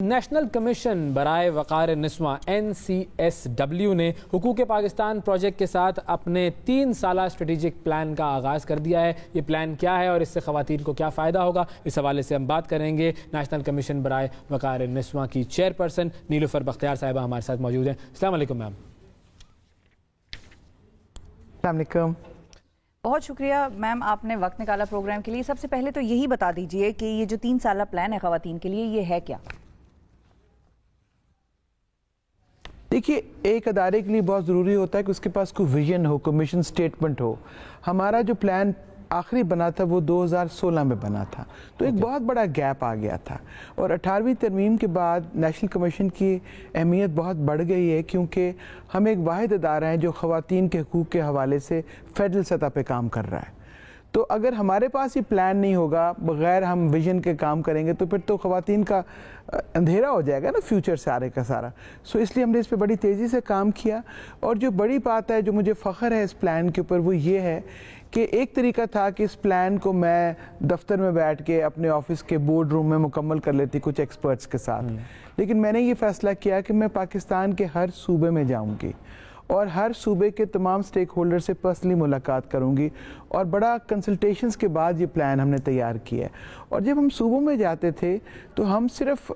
National commission برائے وقار نسواں NCSW نے حقوق پاکستان پروجیکٹ کے ساتھ اپنے 3 سالہ اسٹریٹجک پلان کا آغاز کر دیا ہے۔ یہ پلان کیا ہے اور اس سے خواتین کو کیا فائدہ ہوگا، اس حوالے سے ہم بات کریں گے۔ نیشنل کمیشن برائے وقار نسواں کی چیئرپرسن نیلوفر بختیار صاحبہ ہمارے ساتھ موجود ہیں۔ السلام علیکم میم۔ السلام علیکم۔ بہت شکریہ میم، آپ نے وقت نکالا پروگرام کے لیے۔ سب سے پہلے تو یہی بتا دیجئے کہ یہ جو 3 سالہ پلان ہے خواتین کے لیے، یہ ہے کیا؟ دیکھیے، ایک ادارے کے لیے بہت ضروری ہوتا ہے کہ اس کے پاس کوئی ویژن ہو، کوئی مشن سٹیٹمنٹ ہو۔ ہمارا جو پلان آخری بنا تھا وہ 2016 میں بنا تھا، تو ایک بہت بڑا گیپ آ گیا تھا، اور 18ویں ترمیم کے بعد نیشنل کمیشن کی اہمیت بہت بڑھ گئی ہے، کیونکہ ہم ایک واحد ادارہ ہیں جو خواتین کے حقوق کے حوالے سے فیڈرل سطح پہ کام کر رہا ہے۔ تو اگر ہمارے پاس یہ پلان نہیں ہوگا، بغیر ہم ویژن کے کام کریں گے، تو پھر تو خواتین کا اندھیرا ہو جائے گا نا فیوچر سارے کا سارا۔ اس لیے ہم نے اس پہ بڑی تیزی سے کام کیا، اور جو بڑی بات ہے جو مجھے فخر ہے اس پلان کے اوپر، وہ یہ ہے کہ ایک طریقہ تھا کہ اس پلان کو میں دفتر میں بیٹھ کے اپنے آفس کے بورڈ روم میں مکمل کر لیتی کچھ ایکسپرٹس کے ساتھ، لیکن میں نے یہ فیصلہ کیا کہ میں پاکستان کے ہر صوبے میں جاؤں گی اور ہر صوبے کے تمام سٹیک ہولڈر سے پرسنلی ملاقات کروں گی، اور بڑا کنسلٹیشنز کے بعد یہ پلان ہم نے تیار کیا ہے۔ اور جب ہم صوبوں میں جاتے تھے تو ہم صرف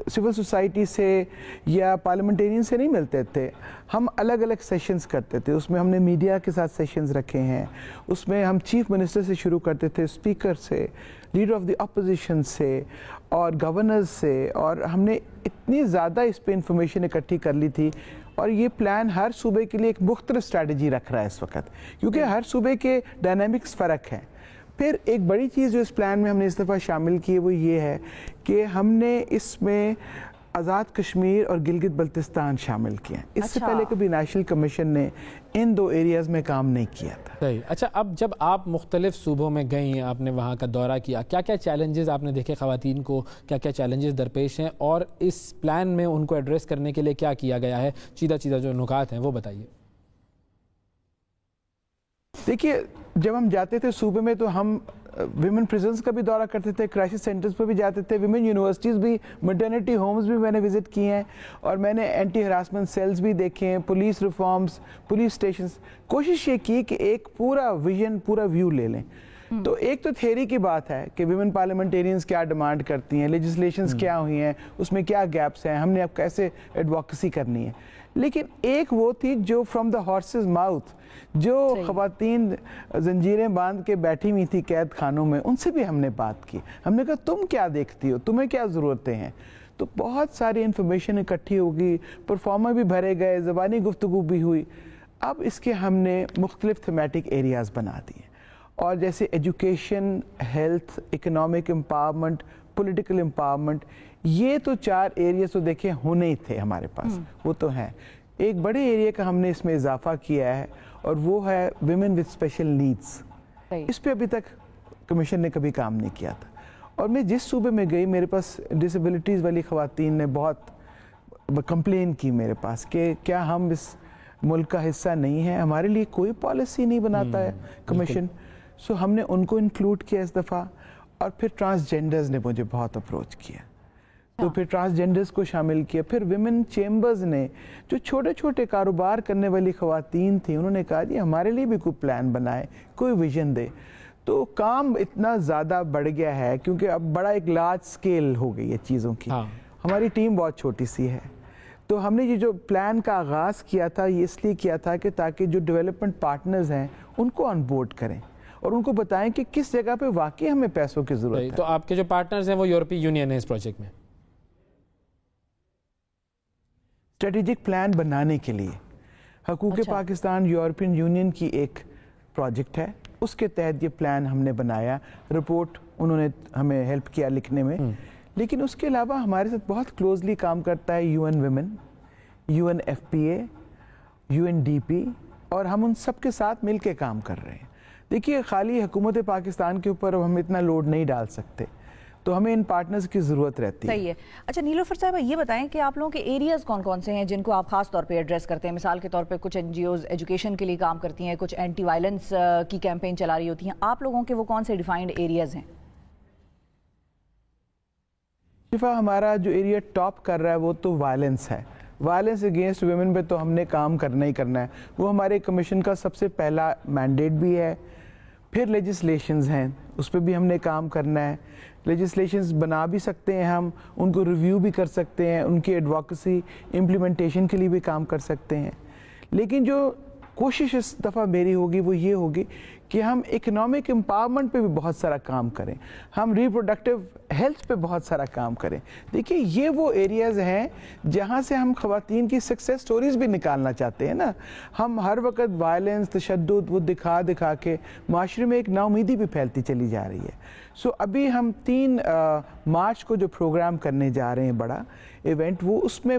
سول سوسائٹی سے یا پارلیمنٹیرین سے نہیں ملتے تھے، ہم الگ الگ سیشنز کرتے تھے۔ اس میں ہم نے میڈیا کے ساتھ سیشنز رکھے ہیں، اس میں ہم چیف منسٹر سے شروع کرتے تھے، اسپیکر سے، لیڈر آف دی اپوزیشن سے، اور گورنرز سے، اور ہم نے اتنی زیادہ اس پہ انفارمیشن اکٹھی کر لی تھی۔ اور یہ پلان ہر صوبے کے لیے ایک مختلف اسٹریٹجی رکھ رہا ہے اس وقت، کیونکہ ہر صوبے کے ڈائنامکس فرق ہیں۔ پھر ایک بڑی چیز جو اس پلان میں ہم نے اس دفعہ شامل کی ہے وہ یہ ہے کہ ہم نے اس میں آزاد کشمیر اور گلگت بلتستان شامل کیا ہے۔ اس سے پہلے کبھی نیشنل کمیشن نے ان 2 ایریاز میں کام نہیں کیا تھا۔ صحیح۔ اچھا، اب جب آپ مختلف صوبوں میں گئی، آپ نے وہاں کا دورہ کیا، کیا کیا چیلنجز آپ نے دیکھے خواتین کو، کیا کیا چیلنجز درپیش ہیں، اور اس پلان میں ان کو ایڈریس کرنے کے لیے کیا کیا گیا ہے؟ چیدہ جو نکات ہیں وہ بتائیے۔ دیکھیے، جب ہم جاتے تھے صوبے میں تو ہم ویمن پریزنز کا بھی دورہ کرتے تھے، کرائسس سینٹرز پہ بھی جاتے تھے، ویمن یونیورسٹیز بھی، میٹرنٹی ہومز بھی میں نے وزٹ کیے ہیں، اور میں نے اینٹی ہراسمنٹ سیلز بھی دیکھے ہیں، پولیس ریفارمز، پولیس اسٹیشنز۔ کوشش یہ کی کہ ایک پورا ویژن، پورا ویو لے لیں۔ تو ایک تو تھیوری کی بات ہے کہ ویمن پارلیمنٹیرینز کیا ڈیمانڈ کرتی ہیں، لیجسلیشنز کیا ہوئی ہیں، اس میں کیا گیپس ہیں، ہم نے اب کیسے ایڈوکیسی کرنی ہے۔ لیکن ایک وہ تھی جو فرام دا ہارسز ماؤتھ، جو خواتین زنجیریں باندھ کے بیٹھی ہوئی تھی قید خانوں میں، ان سے بھی ہم نے بات کی۔ ہم نے کہا تم کیا دیکھتی ہو، تمہیں کیا ضرورتیں ہیں؟ تو بہت ساری انفارمیشن اکٹھی ہوگی، پرفارمر بھی بھرے گئے، زبانی گفتگو بھی ہوئی۔ اب اس کے ہم نے مختلف تھیمیٹک ایریاز بنا دیے، اور جیسے education, health, economic empowerment, political empowerment, یہ تو 4 ایریاز تو دیکھیں ہونے ہی تھے ہمارے پاس، وہ تو ہیں۔ ایک بڑے ایریا کا ہم نے اس میں اضافہ کیا ہے، اور وہ ہے ویمن وتھ اسپیشل نیڈس۔ اس پہ ابھی تک کمیشن نے کبھی کام نہیں کیا تھا، اور میں جس صوبے میں گئی میرے پاس ڈسیبلٹیز والی خواتین نے بہت کمپلین کی میرے پاس کہ کیا ہم اس ملک کا حصہ نہیں ہیں، ہمارے لیے کوئی پالیسی نہیں بناتا ہے کمیشن۔ سو ہم نے ان کو انکلوڈ کیا اس دفعہ، اور پھر ٹرانسجینڈرز نے مجھے بہت اپروچ کیا، تو پھر ٹرانسجینڈرز کو شامل کیا۔ پھر ویمن چیمبرز نے، جو چھوٹے چھوٹے کاروبار کرنے والی خواتین تھیں، انہوں نے کہا جی ہمارے لیے بھی کوئی پلان بنائے، کوئی ویژن دے۔ تو کام اتنا زیادہ بڑھ گیا ہے کیونکہ اب بڑا ایک لارج سکیل ہو گئی ہے چیزوں کی، ہماری ٹیم بہت چھوٹی سی ہے۔ تو ہم نے یہ جو پلان کا آغاز کیا تھا یہ اس لیے کیا تھا کہ تاکہ جو ڈیولپمنٹ پارٹنرز ہیں ان کو آن بورڈ کریں، اور ان کو بتائیں کہ کس جگہ پہ واقعی ہمیں پیسوں کی ضرورت ہے۔ تو آپ کے جو پارٹنرز ہیں وہ یورپی یونین ہے اس پروجیکٹ میں؟ اسٹریٹجک پلان بنانے کے لیے حقوق پاکستان یورپین یونین کی ایک پروجیکٹ ہے، اس کے تحت یہ پلان ہم نے بنایا، رپورٹ انہوں نے ہمیں ہیلپ کیا لکھنے میں۔ لیکن اس کے علاوہ ہمارے ساتھ بہت کلوزلی کام کرتا ہے UN ویمن، UNFPA، UNDP، اور ہم ان سب کے ساتھ مل کے کام کر رہے ہیں۔ دیکھیے، خالی حکومت پاکستان کے اوپر ہم اتنا لوڈ نہیں ڈال سکتے، تو ہمیں ان پارٹنرز کی ضرورت رہتی ہے۔ صحیح ہے۔ اچھا نیلوفر صاحبہ، یہ بتائیں کہ آپ لوگوں کے ایریاز کون کون سے ہیں جن کو آپ خاص طور پہ ایڈریس کرتے ہیں؟ مثال کے طور پہ کچھ NGOز ایجوکیشن کے لیے کام کرتی ہیں، کچھ اینٹی وائلنس کی کیمپین چلا رہی ہوتی ہیں، آپ لوگوں کے وہ کون سے ڈیفائنڈ ایریاز ہیں؟ ہمارا جو ایریا ٹاپ کر رہا ہے وہ تو وائلنس ہے. وائلنس اگینسٹ ویمن پہ تو ہم نے کام کرنا ہی کرنا ہے. وہ ہمارے کمیشن کا سب سے پہلا مینڈیٹ بھی ہے. پھر لیجسلیشنز ہیں, اس پہ بھی ہم نے کام کرنا ہے. لیجسلیشنز بنا بھی سکتے ہیں, ہم ان کو ریویو بھی کر سکتے ہیں, ان کی ایڈوکیسی امپلیمنٹیشن کے لیے بھی کام کر سکتے ہیں. لیکن جو کوشش اس دفعہ میری ہوگی وہ یہ ہوگی کہ ہم اکنامک امپاورمنٹ پہ بھی بہت سارا کام کریں, ہم ریپروڈکٹیو ہیلتھ پہ بہت سارا کام کریں. دیکھیے یہ وہ ایریاز ہیں جہاں سے ہم خواتین کی سکسیس سٹوریز بھی نکالنا چاہتے ہیں نا. ہم ہر وقت وائلنس, تشدد وہ دکھا کے معاشرے میں ایک ناامیدی بھی پھیلتی چلی جا رہی ہے. سو ابھی ہم 3 مارچ کو جو پروگرام کرنے جا رہے ہیں بڑا ایونٹ, وہ اس میں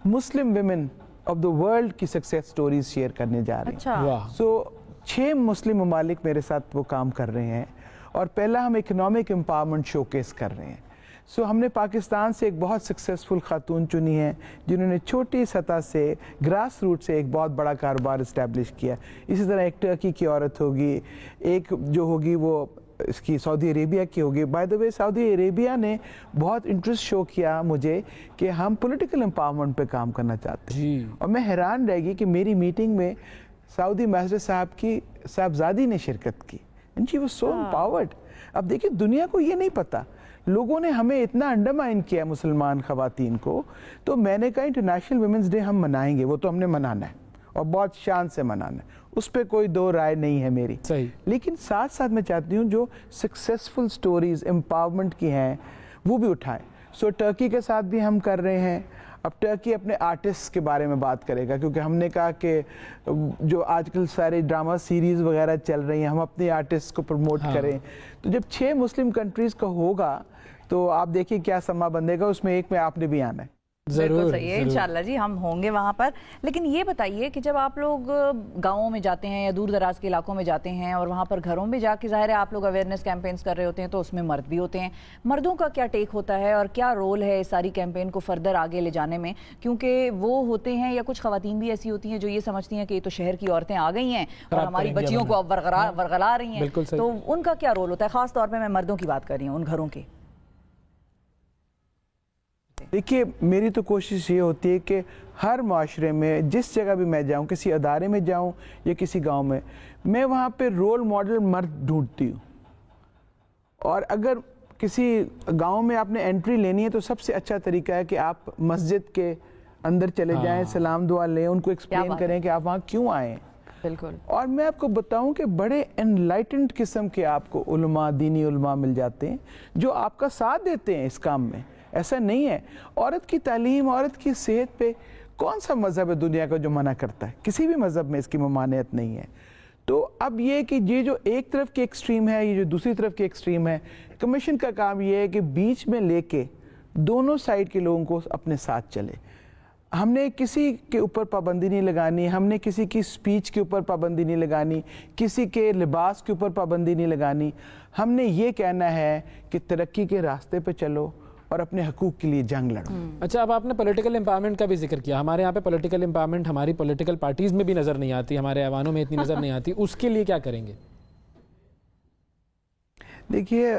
مسلم ویمن آف دا ورلڈ کی سکسیس سٹوریز شیئر کرنے جا رہے ہیں. سو 6 مسلم ممالک میرے ساتھ وہ کام کر رہے ہیں, اور پہلا ہم اکنامک امپاورمنٹ شوکیس کر رہے ہیں. سو ہم نے پاکستان سے ایک بہت سکسیسفل خاتون چنی ہیں جنہوں نے چھوٹی سطح سے گراس روٹ سے ایک بہت بڑا کاروبار اسٹیبلش کیا. اسی طرح ایک ٹرکی کی عورت ہوگی, ایک جو ہوگی وہ اس کی سعودی عربیہ کی ہوگی. بائی دا وے سعودی عربیہ نے بہت انٹرسٹ شو کیا مجھے کہ ہم پولیٹیکل امپاورمنٹ پہ کام کرنا چاہتے ہیں. اور میں حیران رہ گئی کہ میری میٹنگ میں سعودی امبیسڈر صاحب کی صاحبزادی نے شرکت کی, and she was so empowered. اب دیکھیں دنیا کو یہ نہیں پتا, لوگوں نے ہمیں اتنا انڈرمائن کیا مسلمان خواتین کو. تو میں نے کہا انٹرنیشنل ویمنس ڈے ہم منائیں گے, وہ تو ہم نے منانا ہے اور بہت شان سے منانا ہے, اس پہ کوئی دو رائے نہیں ہے میری. لیکن ساتھ ساتھ میں چاہتی ہوں جو سکسیسفل سٹوریز امپاورمنٹ کی ہیں وہ بھی اٹھائیں. سو ٹرکی کے ساتھ بھی ہم کر رہے ہیں. اب ٹرکی اپنے آرٹسٹ کے بارے میں بات کرے گا, کیونکہ ہم نے کہا کہ جو آج کل سارے ڈرامہ سیریز وغیرہ چل رہی ہیں, ہم اپنے آرٹسٹ کو پروموٹ کریں. تو جب 6 مسلم کنٹریز کا ہوگا تو آپ دیکھیے کیا سما بندے گا, اس میں ایک میں آپ نے بھی آنا ہے. بالکل صحیح ہے, انشاءاللہ جی ہم ہوں گے وہاں پر. لیکن یہ بتائیے کہ جب آپ لوگ گاؤں میں جاتے ہیں یا دور دراز کے علاقوں میں جاتے ہیں اور وہاں پر گھروں میں جا کے ظاہر ہے آپ لوگ اویئرنیس کیمپینز کر رہے ہوتے ہیں, تو اس میں مرد بھی ہوتے ہیں. مردوں کا کیا ٹیک ہوتا ہے اور کیا رول ہے اس ساری کیمپین کو فردر آگے لے جانے میں؟ کیونکہ وہ ہوتے ہیں یا کچھ خواتین بھی ایسی ہوتی ہیں جو یہ سمجھتی ہیں کہ یہ تو شہر کی عورتیں آ گئی ہیں اور ہماری بچیوں کو اب ورغلا رہی ہیں, تو ان کا کیا رول ہوتا ہے؟ خاص طور پہ میں مردوں کی بات کر رہی ہوں, ان گھروں کے. دیکھیے میری تو کوشش یہ ہوتی ہے کہ ہر معاشرے میں جس جگہ بھی میں جاؤں, کسی ادارے میں جاؤں یا کسی گاؤں میں وہاں پہ رول ماڈل مرد ڈھونڈتی ہوں. اور اگر کسی گاؤں میں آپ نے انٹری لینی ہے تو سب سے اچھا طریقہ ہے کہ آپ مسجد کے اندر چلے جائیں, سلام دعا لیں, ان کو ایکسپلین کریں کہ آپ وہاں کیوں آئے ہیں. بالکل. اور میں آپ کو بتاؤں کہ بڑے انلائٹنڈ قسم کے آپ کو علماء, دینی علماء مل جاتے ہیں جو آپ کا ساتھ دیتے ہیں اس کام میں. ایسا نہیں ہے, عورت کی تعلیم, عورت کی صحت پہ کون سا مذہب ہے دنیا کا جو منع کرتا ہے؟ کسی بھی مذہب میں اس کی ممانعت نہیں ہے. تو اب یہ کہ یہ جو ایک طرف کی ایکسٹریم ہے, یہ جو دوسری طرف کی ایکسٹریم ہے, کمیشن کا کام یہ ہے کہ بیچ میں لے کے دونوں سائڈ کے لوگوں کو اپنے ساتھ چلے. ہم نے کسی کے اوپر پابندی نہیں لگانی, ہم نے کسی کی سپیچ کے اوپر پابندی نہیں لگانی, کسی کے لباس کے اوپر پابندی نہیں لگانی. ہم نے یہ کہنا ہے کہ ترقی کے راستے پہ چلو اور اپنے حقوق کے لیے جنگ لڑو. اچھا, اب آپ نے پولیٹیکل امپاورمنٹ کا بھی ذکر کیا. ہمارے یہاں پہ پولیٹیکل امپاورمنٹ ہماری پولیٹیکل پارٹیز میں بھی نظر نہیں آتی, ہمارے ایوانوں میں اتنی نظر نہیں آتی. اس کے لیے کیا کریں گے؟ دیکھیے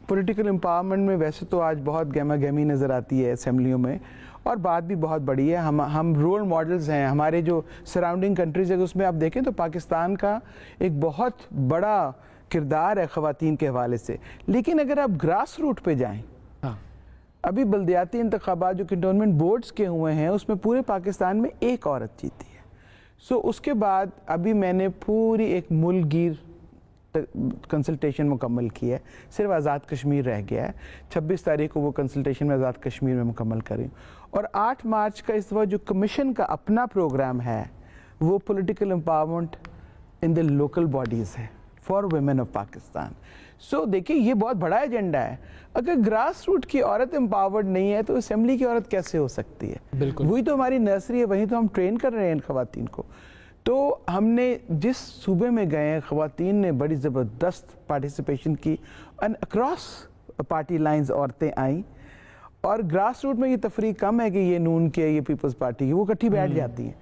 پولیٹیکل امپاورمنٹ میں ویسے تو آج بہت گہما گہمی نظر آتی ہے اسمبلیوں میں, اور بات بھی بہت بڑی ہے. ہم رول ماڈلز ہیں, ہمارے جو سراؤنڈنگ کنٹریز ہے اس میں آپ دیکھیں تو پاکستان کا ایک بہت بڑا کردار ہے خواتین کے حوالے سے. لیکن اگر آپ گراس روٹ پہ جائیں, ابھی بلدیاتی انتخابات جو کنٹونمنٹ بورڈز کے ہوئے ہیں اس میں پورے پاکستان میں ایک عورت جیتی ہے. سو اس کے بعد ابھی میں نے پوری ایک ملک گیر کنسلٹیشن مکمل کی ہے, صرف آزاد کشمیر رہ گیا ہے. 26 تاریخ کو وہ کنسلٹیشن میں آزاد کشمیر میں مکمل کریں, اور 8 مارچ کا اس وقت جو کمیشن کا اپنا پروگرام ہے وہ political empowerment in the local bodies ہے فار ویمن آف پاکستان. سو دیکھیے یہ بہت بڑا ایجنڈا ہے. اگر گراس روٹ کی عورت امپاورڈ نہیں ہے تو اسمبلی کی عورت کیسے ہو سکتی ہے؟ بالکل, وہی تو ہماری نرسری ہے, وہی تو ہم ٹرین کر رہے ہیں ان خواتین کو. تو ہم نے جس صوبے میں گئے ہیں خواتین نے بڑی زبردست پارٹیسپیشن کی, اکراس پارٹی لائنز عورتیں آئیں. اور گراس روٹ میں یہ تفریق کم ہے کہ یہ نون کی ہے, یہ پیپلز پارٹی کی, وہ اکٹھی بیٹھ جاتی ہیں.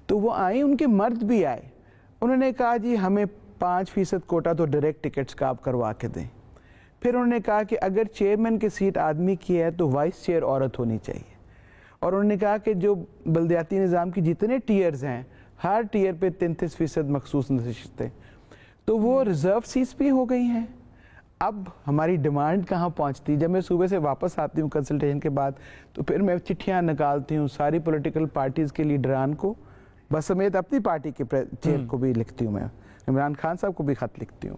تو وہ آئیں, ان کے مرد بھی آئے, انہوں نے کہا جی ہمیں 5% کوٹا تو ڈائریکٹ ٹکٹس کا آپ کروا کے دیں. پھر انہوں نے کہا کہ اگر چیئرمین کی سیٹ آدمی کی ہے تو وائس چیئر عورت ہونی چاہیے، اور انہوں نے کہا کہ جو بلدیاتی نظام کی جتنے ٹیئرز ہیں ہر ٹیئر پہ 33% مخصوص نشستیں، تو وہ ریزرو سیٹس بھی ہو گئی ہیں۔ اب ہماری ڈیمانڈ کہاں پہنچتی؟ جب میں صوبے سے واپس آتی ہوں کنسلٹیشن کے بعد تو پھر میں چٹھیاں نکالتی ہوں ساری پولیٹیکل پارٹیز کے لیڈران کو، بس سمیت اپنی پارٹی کے چیئر کو بھی لکھتی ہوں، میں عمران خان صاحب کو بھی خط لکھتی ہوں،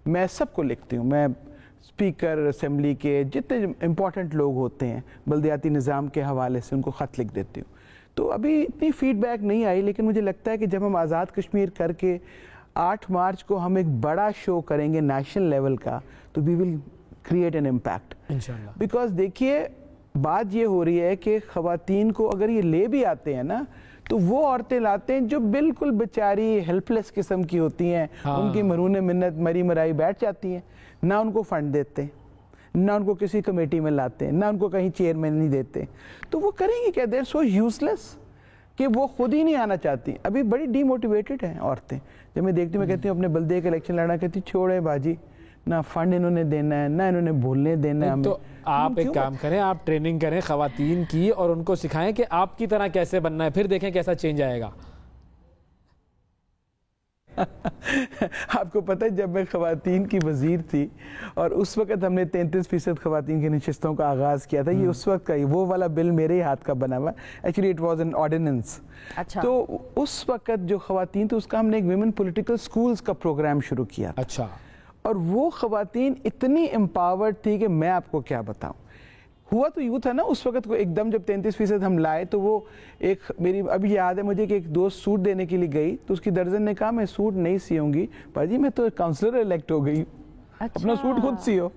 میں سب کو لکھتی ہوں، میں اسپیکر اسمبلی کے جتنے امپورٹنٹ لوگ ہوتے ہیں بلدیاتی نظام کے حوالے سے ان کو خط لکھ دیتی ہوں۔ تو ابھی اتنی فیڈ بیک نہیں آئی، لیکن مجھے لگتا ہے کہ جب ہم آزاد کشمیر کر کے 8 مارچ کو ہم ایک بڑا شو کریں گے نیشنل لیول کا، تو وی ول کریٹ این امپیکٹ انشاءاللہ۔ بیکاز دیکھیے بات یہ ہو رہی ہے کہ خواتین کو اگر یہ لے بھی آتے ہیں نا تو وہ عورتیں لاتے ہیں جو بالکل بیچاری ہیلپ لیس قسم کی ہوتی ہیں، ان کی مرہون منت مری مرائی بیٹھ جاتی ہیں، نہ ان کو فنڈ دیتے، نہ ان کو کسی کمیٹی میں لاتے، نہ ان کو کہیں چیئرمین نہیں دیتے، تو وہ کریں گے کیا؟ دیر سو یوزلیس کہ وہ خود ہی نہیں آنا چاہتی۔ ابھی بڑی ڈی موٹیویٹڈ ہیں عورتیں، جب میں دیکھتی ہوں میں کہتی ہوں اپنے بلدیے کے الیکشن لڑنا، کہتی چھوڑے باجی، نہ فنڈ انہوں نے دینا ہے، نہ انہوں نے بولنے دینا ہے ہمیں۔ تو آپ ایک کام کریں، آپ ٹریننگ کریں خواتین کی اور ان کو سکھائیں کہ آپ کی طرح کیسے بننا ہے، پھر دیکھیں کیسا چینج آئے گا۔ آپ کو پتہ ہے جب میں خواتین کی وزیر تھی اور اس وقت ہم نے 33% خواتین کی نشستوں کا آغاز کیا تھا، یہ اس وقت کا وہ والا بل میرے ہی ہاتھ کا بنا ہوا، actually it was an ordinance. تو اس وقت جو خواتین تھی اس کا ہم نے ایک ویمن پولیٹیکل سکولز کا پروگرام شروع کیا، اچھا، اور وہ خواتین اتنی امپاورڈ تھی کہ میں آپ کو کیا بتاؤں۔ ہوا تو یوں تھا نا اس وقت کو ایک دم جب 33% ہم لائے تو وہ ایک میری ابھی یاد ہے مجھے کہ ایک دوست سوٹ دینے کے لیے گئی تو اس کی درزن نے کہا میں سوٹ نہیں سیوں گی باجی، میں تو کاؤنسلر الیکٹ ہو گئی، اپنا سوٹ خود سیو۔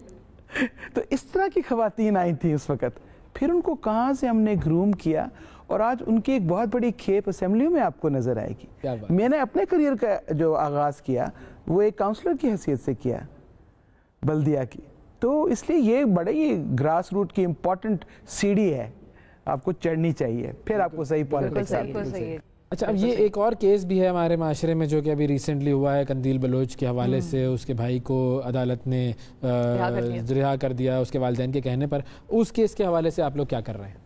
تو اس طرح کی خواتین آئی تھیں اس وقت، پھر ان کو کہاں سے ہم نے گروم کیا اور آج ان کی ایک بہت بڑی کھیپ اسمبلیوں میں آپ کو نظر آئے گی۔ میں نے اپنے کریئر کا جو آغاز کیا وہ ایک کاؤنسلر کی حیثیت سے کیا بلدیہ کی، تو اس لیے یہ بڑے ہی گراس روٹ کی امپورٹنٹ سیڑھی ہے، آپ کو چڑھنی چاہیے، پھر آپ کو صحیح پالیٹکس آتی ہے۔ اچھا، اب یہ ایک اور کیس بھی ہے ہمارے معاشرے میں جو کہ ابھی ریسنٹلی ہوا ہے، قندیل بلوچ کے حوالے سے، اس کے بھائی کو عدالت نے رہا کر دیا اس کے والدین کے کہنے پر، اس کیس کے حوالے سے آپ لوگ کیا کر رہے ہیں؟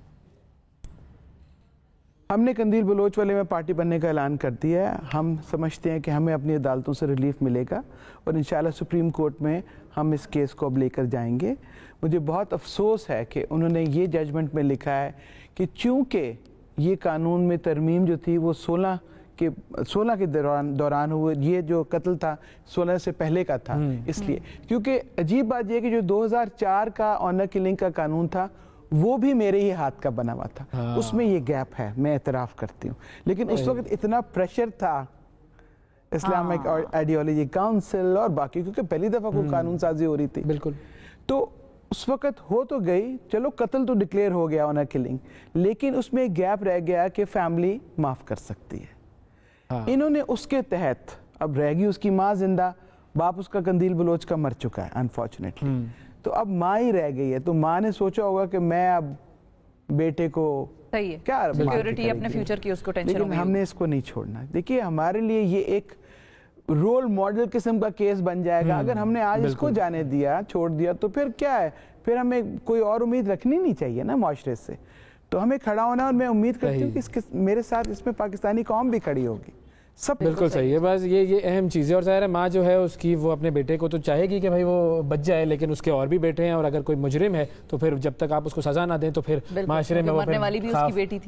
ہم نے قندیل بلوچ والے میں پارٹی بننے کا اعلان کر دیا ہے، ہم سمجھتے ہیں کہ ہمیں اپنی عدالتوں سے ریلیف ملے گا اور انشاءاللہ سپریم کورٹ میں ہم اس کیس کو اب لے کر جائیں گے۔ مجھے بہت افسوس ہے کہ انہوں نے یہ ججمنٹ میں لکھا ہے کہ چونکہ یہ قانون میں ترمیم جو تھی وہ 16 کے دوران ہوئے، یہ جو قتل تھا 16 سے پہلے کا تھا، اس لیے کیونکہ عجیب بات یہ کہ جو 2004 کا آنر کلنگ کا قانون تھا وہ بھی میرے ہی ہاتھ کا بنا ہوا تھا، اس میں یہ گیپ ہے، میں اعتراف کرتی ہوں، لیکن اس وقت اتنا پریشر تھا اسلامک آئیڈیالوجی کاؤنسل اور باقی، کیونکہ پہلی دفعہ کوئی قانون سازی ہو رہی تھی، بالکل، تو اس وقت ہو تو گئی، چلو قتل تو ڈکلیئر ہو گیا آنر کلنگ، لیکن اس میں ایک گیپ رہ گیا کہ فیملی معاف کر سکتی ہے۔ انہوں نے اس کے تحت اب رہ گئی اس کی ماں زندہ، باپ اس کا قندیل بلوچ کا مر چکا ہے انفارچونیٹلی، تو اب ماں ہی رہ گئی ہے، تو ماں نے سوچا ہوگا کہ میں اب بیٹے کو کیا سیکیورٹی اپنے فیوچر کی اس کو ٹینشن ہوگی، لیکن ہم نے اس کو نہیں چھوڑنا۔ دیکھیے ہمارے لیے یہ ایک رول ماڈل قسم کا کیس بن جائے گا، اگر ہم نے آج اس کو جانے دیا، چھوڑ دیا، تو پھر کیا ہے، پھر ہمیں کوئی اور امید رکھنی نہیں چاہیے نا معاشرے سے، تو ہمیں کھڑا ہونا، اور میں امید کرتی ہوں کہ میرے ساتھ اس میں پاکستانی قوم بھی کھڑی ہوگی۔ سب بالکل صحیح ہے، بس یہ اہم چیز ہے، اور ظاہر ہے ماں جو ہے اس کی وہ اپنے بیٹے کو تو چاہے گی کہ بھائی وہ بچ جائے، لیکن اس کے اور بھی بیٹے ہیں، اور اگر کوئی مجرم ہے تو پھر جب تک آپ اس کو سزا نہ دیں تو پھر معاشرے میں وہ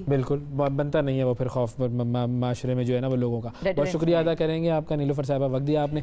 بالکل بنتا نہیں ہے، وہ پھر خوف معاشرے میں جو ہے نا وہ لوگوں کا۔ بہت شکریہ ادا کریں گے آپ کا نیلوفر صاحبہ، وقت دیا آپ نے۔